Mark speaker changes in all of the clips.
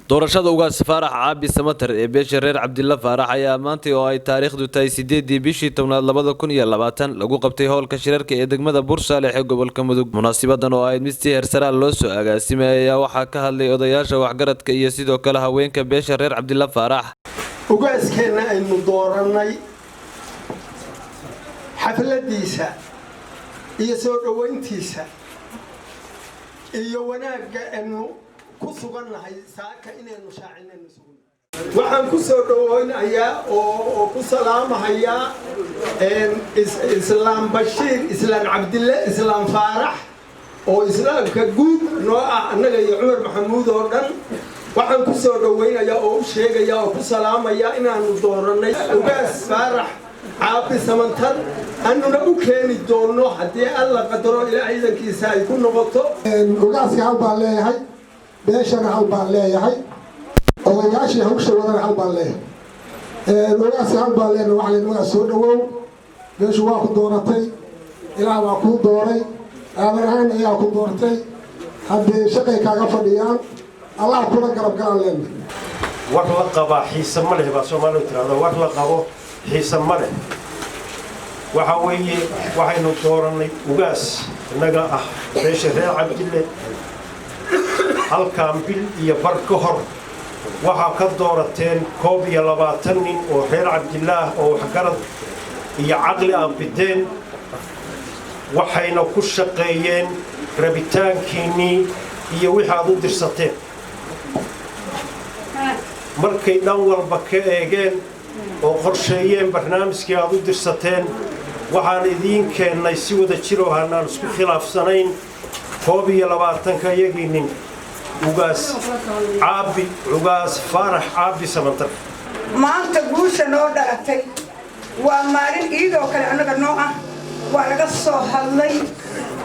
Speaker 1: doorashada ugaas Faarax Caabi Samatar ee beesha reer Cabdilla Faarax ayaa maantay oo ay taariikhdu tahay 8 bishii 10 2020 lagu qabtay howlka shirarka ee degmada Bursale ee gobolka Mudug. Munaasabadan oo ay Mr. Hersara loo soo agaasimay ayaa waxaa ka hadlay odayaasha waxgaradka iyo sidoo kale haweenka beesha reer Cabdilla Faarax.
Speaker 2: Ugaaskeena aynu dooranay xafladiisa iyo soo dhaweyntiisa iyo wanaaga aynu ku sugannahay saaka inaynu shaacinayno waxaan ku soo dhaweynayaa oo ku salaamahayaa islaam Bashiir islaam Cabdilla islaam Faarax oo islaamka guud noo ah anaga iyo Umar Maxamuud oo dhan waxaan ku soo dhaweynayaa oo sheegaya oo ku salaamaya inaanu dooranay ugaas Faarax Caabi Samatar annuna u keeni doono hadii alla qadaro ilaahay idankiisa ay ku noqoto
Speaker 3: ugaaska hal baan leeyahay beeshana hal baan leeyahay odayaashii hawsha wadana hal baan leeyahay ugaaska hal baan leeyahay waxa la soo dhawow beeshu waa ku dooratay ilaa waa ku dooray aadan ayaa ku doortay haddii shaqay kaaga fadhiyaan Allah kula garab galan leeyahay
Speaker 4: war la qaba xiisa ma leh baa Soomaalidu tiraahdo war la qabo xiisa ma leh waxa weeye waxaynu dooranay ugaas naga ah beesha reer Cabdille halkaan bil iyo bar ka hor waxa ka doorateen 22 nin oo reer Cabdillah oo waxgarad iyo aqli ah bideen waxayna ku shaqeeyeen rabitaankiini iyo wixii aad u dirsateen markay dhan walba ka eegeen oo qorsheeyeen barnaamijkii aad u dirsateen waxaan idin keenay si wada jir oo hanaan isku khilaafsanayn 22 iyagii ugaas Faarax Caabi Samatar
Speaker 5: maanta guusha noo dhalatay waa maalin iidoo kale anaga noo ah waa laga soo hadlay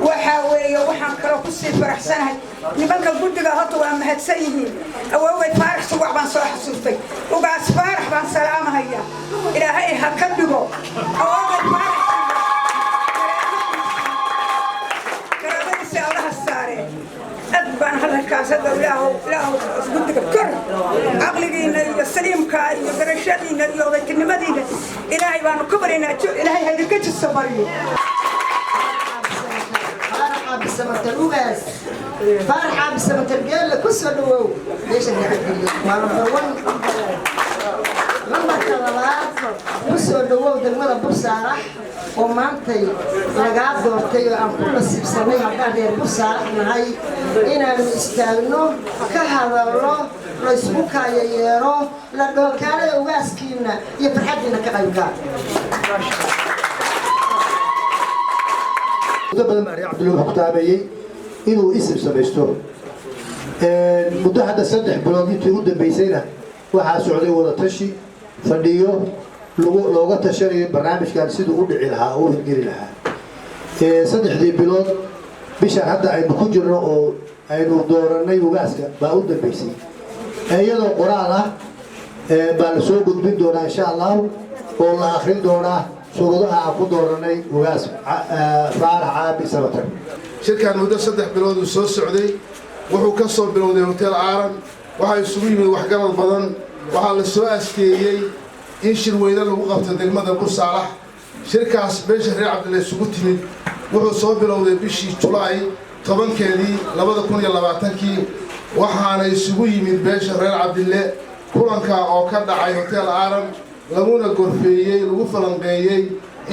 Speaker 5: waxa weeye waxaan kala ku sii faraxsanahay nimanka guddiga horta waa mahadsan yihiin awooway Faarax subax baan soo xasuustay ugaas Faarax baan salaamahayaa ilaahay ha ka dhigo awooway Faarax baan halkaas ilaahu guddiga kor aqligiina iyo saliimka iyo garashadiina iyo odaynimadiina ilaahay baanu ka bareenaa ilaahay ha idinka jiso bariyo
Speaker 6: Caabi Samatar ugaas Faarax Caabi Samatar geela ku soo dhawow beesha Cabdille lambarka labaad ku soo dhawow degmada Bursale oo maantay laga doortay oo aan ku nasiibsanay haddaan reer Bursale nahay inaanu istaagno ka hadalno la isku kaayeero la dhookaanay ugaaskiina iyo farxadiina ka qaybgal
Speaker 7: badan Maria Cabdille wuxuu taabeeyay inuu ism samaysto muddo hadda 3 bilood intii u dambeysayna waxaa socday wada tashi fadhiyo looga tashanayo barnaamijkan siduu u dhici lahaa oo hirgeli lahaa 3 bilood bishan hadda aynu ku jirno oo aynu dooranay ugaaska baa u dambeysay iyadoo qoraal ah baa la soo gudbin doonaa insha Allah oo la akhrin doonaa shuruudaha aan ku dooranay ugaas Faarax Caabi Samatar
Speaker 8: shirkan muddo 3 bilood uu soo socday wuxuu ka soo bilowday hotel Aaran waxa isugu yimid waxgarad badan waxa la soo asteeyay in shir weyne lagu qabto degmada Bursale shirkaas beesha reer Cabdille isugu timid wuxuu soo bilowday bishii July 10keedii 2020 waxaana isugu yimid beesha reer Cabdille kulanka oo ka dhacay hotel Aaran laguna gorfeeyay lagu falanqeeyay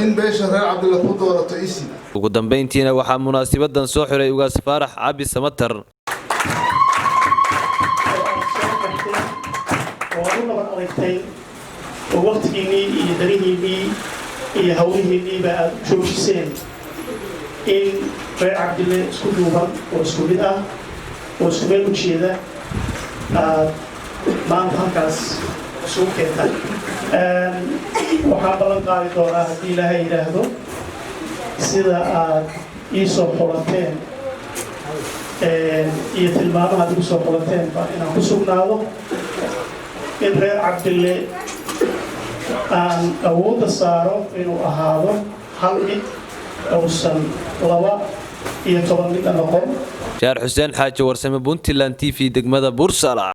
Speaker 8: in beesha reer Cabdille ku doorato isi
Speaker 1: ugu dambeyntiina waxaa munaasabadan soo xiray ugaas Faarax Caabi Samatar
Speaker 9: ووقتيني يدريني يهوني بعد شو شيء إن في عبدالله سكوبها وسكوبها وسكوبها وشيء ما نفكرس سوكتها وحابلا قاعد دورها دي لها يرهدو سيدا يسوع حلتين يتلمانو هذا يسوع حلتين فإن كسبنا له إن غير عبدالله aan awoodda saaro inuu ahaado hal mid uusan 12 mid noqon
Speaker 1: Jaar Xuseen Xaaji Warsame Puntland TV degmada Bursale.